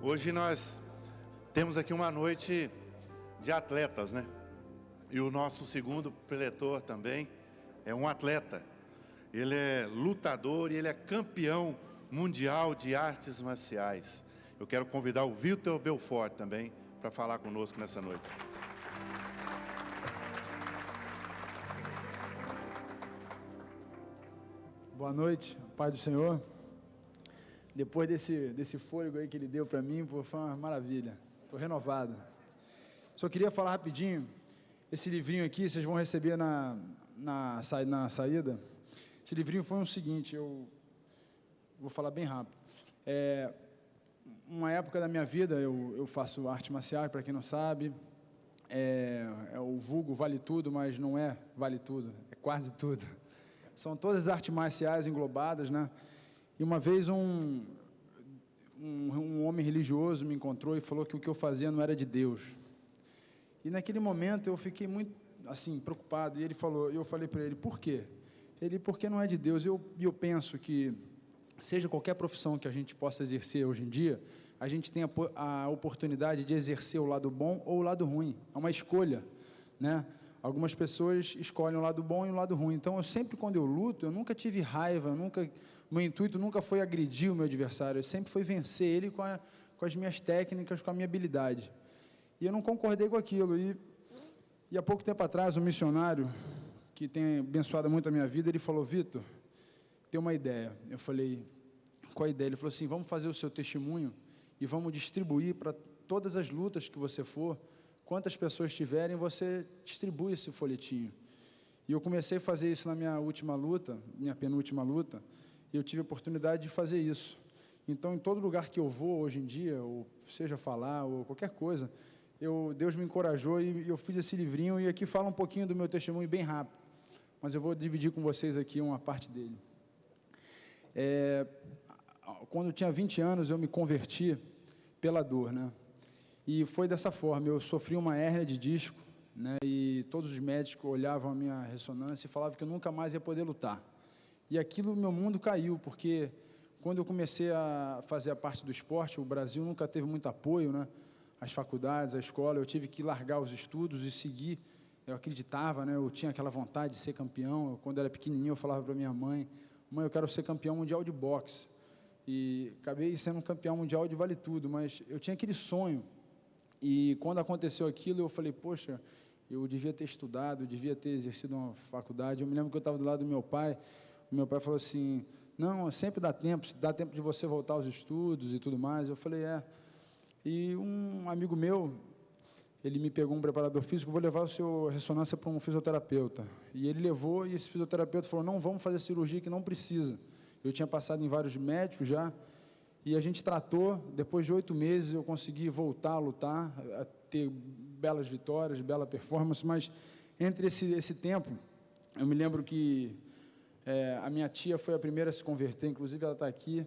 Hoje nós temos aqui uma noite de atletas, né? E o nosso segundo preletor também é um atleta. Ele é lutador e ele é campeão mundial de artes marciais. Eu quero convidar o Vitor Belfort também para falar conosco nessa noite. Boa noite, Pai do Senhor. Depois desse fôlego aí que Ele deu para mim, foi uma maravilha. Estou renovado. Só queria falar rapidinho, esse livrinho aqui, vocês vão receber na saída. Esse livrinho foi o seguinte, eu vou falar bem rápido. Uma época da minha vida, eu faço arte marcial, para quem não sabe, o vulgo vale tudo, mas não é vale tudo, é quase tudo. São todas as artes marciais englobadas, né? E uma vez um homem religioso me encontrou e falou que o que eu fazia não era de Deus. E naquele momento eu fiquei muito assim preocupado. E eu falei para ele, por quê? Porque não é de Deus. Eu penso que seja qualquer profissão que a gente possa exercer hoje em dia, a gente tem a oportunidade de exercer o lado bom ou o lado ruim. É uma escolha, né? Algumas pessoas escolhem o lado bom e o lado ruim. Então, quando eu luto, eu nunca tive raiva, meu intuito nunca foi agredir o meu adversário, eu sempre foi vencer ele com as minhas técnicas, com a minha habilidade. E eu não concordei com aquilo. E há pouco tempo atrás, um missionário, que tem abençoado muito a minha vida, ele falou, Vitor, tem uma ideia. Eu falei, qual a ideia? Ele falou assim, vamos fazer o seu testemunho e vamos distribuir para todas as lutas que você for. Quantas pessoas tiverem, você distribui esse folhetinho. E eu comecei a fazer isso na minha última luta, minha penúltima luta, e eu tive a oportunidade de fazer isso. Então, em todo lugar que eu vou hoje em dia, ou seja falar, ou qualquer coisa, Deus me encorajou e eu fiz esse livrinho, e aqui fala um pouquinho do meu testemunho bem rápido, mas eu vou dividir com vocês aqui uma parte dele. Quando eu tinha 20 anos, eu me converti pela dor, né? E foi dessa forma, eu sofri uma hérnia de disco, né, e todos os médicos olhavam a minha ressonância e falavam que eu nunca mais ia poder lutar. E aquilo, meu mundo caiu, porque quando eu comecei a fazer a parte do esporte, o Brasil nunca teve muito apoio, né, as faculdades, a escola, eu tive que largar os estudos e seguir, eu acreditava, né, eu tinha aquela vontade de ser campeão, quando eu era pequenininho eu falava para minha mãe, eu quero ser campeão mundial de boxe, e acabei sendo campeão mundial de vale tudo, mas eu tinha aquele sonho. E quando aconteceu aquilo, eu falei, poxa, eu devia ter estudado, eu devia ter exercido uma faculdade. Eu me lembro que eu estava do lado do meu pai, o meu pai falou assim, não, sempre dá tempo de você voltar aos estudos e tudo mais. Eu falei, E um amigo meu, ele me pegou um preparador físico, vou levar o seu ressonância para um fisioterapeuta. E ele levou, e esse fisioterapeuta falou, não, vamos fazer cirurgia que não precisa. Eu tinha passado em vários médicos já, e a gente tratou, depois de 8 meses eu consegui voltar a lutar, a ter belas vitórias, bela performance, mas entre esse tempo, eu me lembro que a minha tia foi a primeira a se converter, inclusive ela está aqui,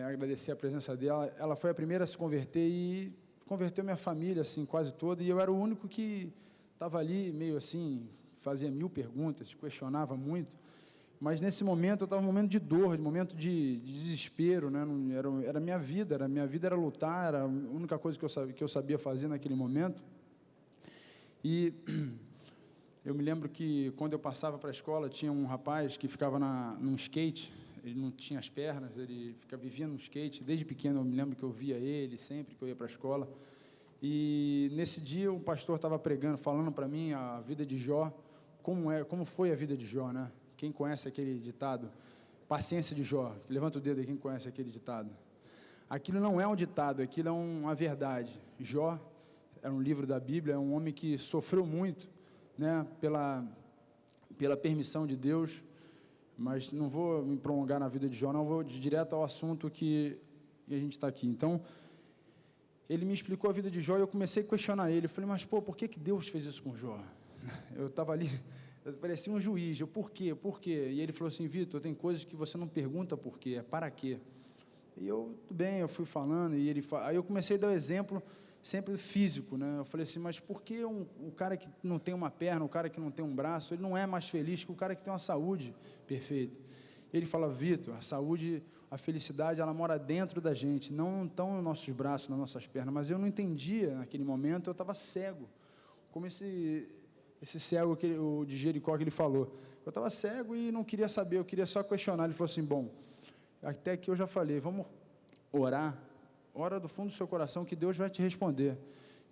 agradecer a presença dela, ela foi a primeira a se converter e converteu minha família, assim, quase toda, e eu era o único que estava ali, meio assim, fazia 1000 perguntas, questionava muito, mas nesse momento eu estava num momento de dor, de momento de desespero, né? Era a minha vida era lutar, era a única coisa que eu sabia fazer naquele momento. E eu me lembro que quando eu passava para a escola, tinha um rapaz que ficava num skate, ele não tinha as pernas, ele vivia no skate, desde pequeno eu me lembro que eu via ele sempre que eu ia para a escola. E nesse dia o pastor estava pregando, falando para mim a vida de Jó, como foi a vida de Jó, né? Quem conhece aquele ditado? Paciência de Jó. Levanta o dedo aí, quem conhece aquele ditado? Aquilo não é um ditado, aquilo é uma verdade. Jó era um livro da Bíblia, é um homem que sofreu muito, né, pela permissão de Deus, mas não vou me prolongar na vida de Jó, não, vou direto ao assunto que a gente está aqui. Então, ele me explicou a vida de Jó e eu comecei a questionar ele. Eu falei, mas por que Deus fez isso com Jó? Eu estava ali... Eu parecia um juiz, por quê? E ele falou assim, Vitor, tem coisas que você não pergunta por quê, é para quê. E eu, tudo bem, eu fui falando, aí eu comecei a dar o exemplo sempre físico, né? Eu falei assim, mas por que o cara que não tem uma perna, o cara que não tem um braço, ele não é mais feliz que o cara que tem uma saúde perfeita? Ele fala: Vitor, a saúde, a felicidade, ela mora dentro da gente, não estão nos nossos braços, nas nossas pernas. Mas eu não entendia naquele momento, eu estava cego, como esse cego o de Jericó que ele falou. Eu estava cego e não queria saber, eu queria só questionar. Ele falou assim: bom, até aqui eu já falei, vamos orar, ora do fundo do seu coração que Deus vai te responder.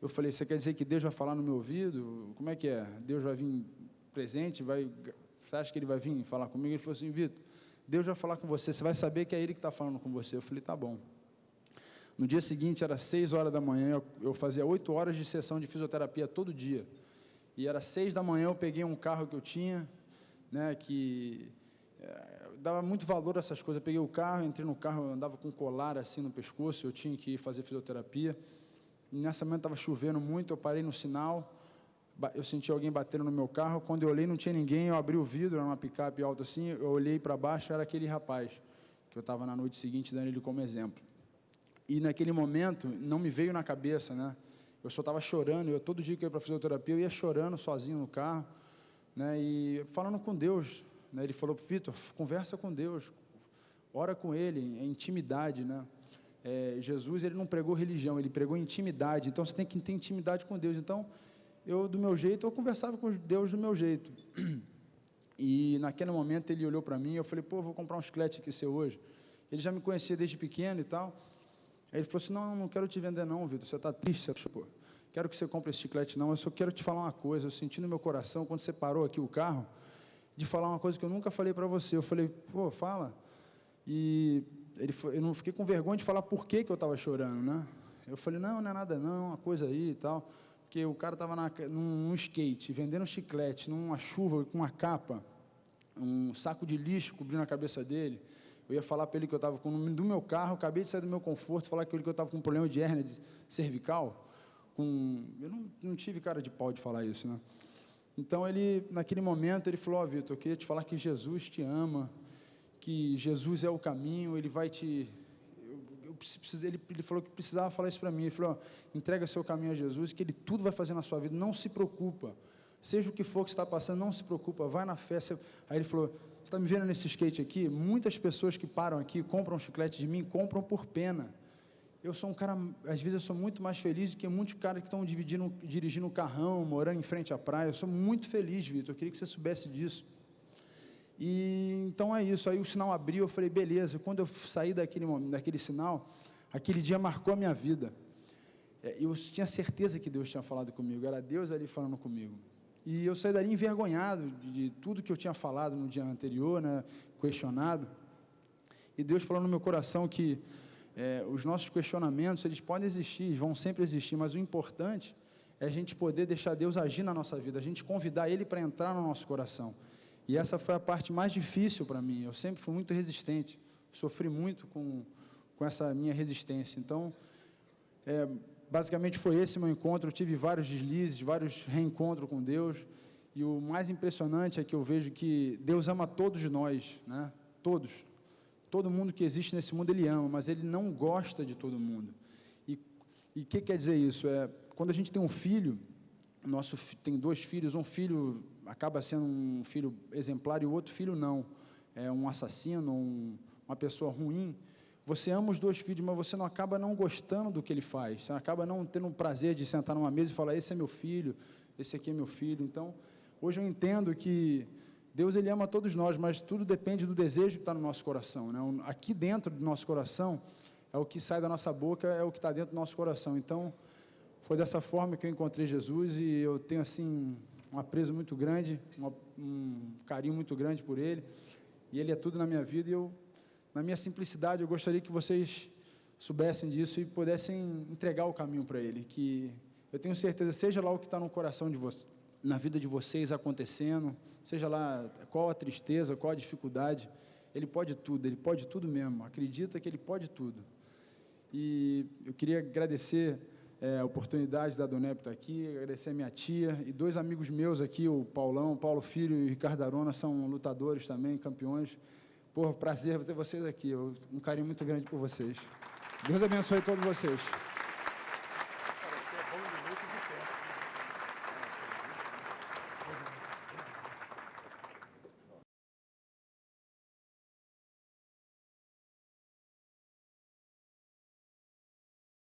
Eu falei: você quer dizer que Deus vai falar no meu ouvido? Como é que é? Deus vai vir presente? Você acha que Ele vai vir falar comigo? Ele falou assim: Vitor, Deus vai falar com você, você vai saber que é Ele que está falando com você. Eu falei: tá bom. No dia seguinte, era 6 horas da manhã, eu fazia 8 horas de sessão de fisioterapia todo dia. E era 6 da manhã, eu peguei um carro que eu tinha, né, que dava muito valor a essas coisas. Eu peguei o carro, entrei no carro, eu andava com um colar assim no pescoço, eu tinha que ir fazer fisioterapia. E nessa manhã estava chovendo muito, eu parei no sinal, eu senti alguém batendo no meu carro. Quando eu olhei, não tinha ninguém, eu abri o vidro, era uma picape alta assim, eu olhei para baixo, era aquele rapaz, que eu estava na noite seguinte dando ele como exemplo. E naquele momento, não me veio na cabeça, né? Eu só estava chorando, todo dia que eu ia para a fisioterapia, eu ia chorando sozinho no carro, né? E falando com Deus, né? Ele falou: Vitor, conversa com Deus, ora com Ele, é intimidade, né? Jesus, Ele não pregou religião, Ele pregou intimidade, então você tem que ter intimidade com Deus. Então, eu, do meu jeito, eu conversava com Deus do meu jeito. E naquele momento ele olhou para mim, eu falei: pô, vou comprar um chiclete aqui seu hoje. Ele já me conhecia desde pequeno e tal. Aí ele falou assim: não quero te vender não, Vitor, você está triste, pô, quero que você compre esse chiclete não, eu só quero te falar uma coisa, eu senti no meu coração, quando você parou aqui o carro, de falar uma coisa que eu nunca falei para você. Eu falei: pô, fala. E eu não fiquei com vergonha de falar por que eu estava chorando, né? Eu falei: não é nada não, uma coisa aí e tal, porque o cara estava num skate, vendendo chiclete, numa chuva, com uma capa, um saco de lixo cobrindo a cabeça dele. Eu ia falar para ele que eu estava com o número do meu carro, acabei de sair do meu conforto, falar que eu estava com um problema de hérnia cervical. Eu não tive cara de pau de falar isso, né? Então, naquele momento, ele falou: Vitor, eu queria te falar que Jesus te ama, que Jesus é o caminho, Ele vai te... Ele falou que precisava falar isso para mim. Ele falou: entrega seu caminho a Jesus, que Ele tudo vai fazer na sua vida, não se preocupa. Seja o que for que você está passando, não se preocupa, vai na fé. Aí ele falou: você está me vendo nesse skate aqui? Muitas pessoas que param aqui, compram chiclete de mim, compram por pena. Eu sou um cara, às vezes eu sou muito mais feliz do que muitos caras que estão dirigindo um carrão, morando em frente à praia. Eu sou muito feliz, Vitor, eu queria que você soubesse disso. E então é isso. Aí o sinal abriu, eu falei: beleza. Quando eu saí daquele sinal, aquele dia marcou a minha vida. Eu tinha certeza que Deus tinha falado comigo, era Deus ali falando comigo. E eu saí dali envergonhado de tudo que eu tinha falado no dia anterior, né, questionado. E Deus falou no meu coração que os nossos questionamentos, eles podem existir, vão sempre existir, mas o importante é a gente poder deixar Deus agir na nossa vida, a gente convidar Ele para entrar no nosso coração. E essa foi a parte mais difícil para mim. Eu sempre fui muito resistente, sofri muito com essa minha resistência. Então, basicamente foi esse meu encontro. Eu tive vários deslizes, vários reencontros com Deus, e o mais impressionante é que eu vejo que Deus ama todos nós, né? Todos. Todo mundo que existe nesse mundo Ele ama, mas Ele não gosta de todo mundo. E o que quer dizer isso? Quando a gente tem um filho, tem 2 filhos, um filho acaba sendo um filho exemplar e o outro filho não, é um assassino, uma pessoa ruim. Você ama os 2 filhos, mas você não acaba não gostando do que ele faz, você acaba não tendo o prazer de sentar numa mesa e falar: esse é meu filho, esse aqui é meu filho. Então, hoje eu entendo que Deus, Ele ama todos nós, mas tudo depende do desejo que está no nosso coração, né? Aqui dentro do nosso coração, é o que sai da nossa boca, é o que está dentro do nosso coração. Então, foi dessa forma que eu encontrei Jesus, e eu tenho, assim, um apreço muito grande, um carinho muito grande por Ele, e Ele é tudo na minha vida. E na minha simplicidade, eu gostaria que vocês soubessem disso e pudessem entregar o caminho para Ele, que eu tenho certeza, seja lá o que está no coração de vocês, na vida de vocês acontecendo, seja lá qual a tristeza, qual a dificuldade, Ele pode tudo mesmo, acredita que Ele pode tudo. E eu queria agradecer a oportunidade da Dona Hebe estar aqui, agradecer a minha tia e 2 amigos meus aqui, o Paulo Filho e o Ricardo Arona, são lutadores também, campeões. Prazer ter vocês aqui, um carinho muito grande por vocês. Deus abençoe todos vocês.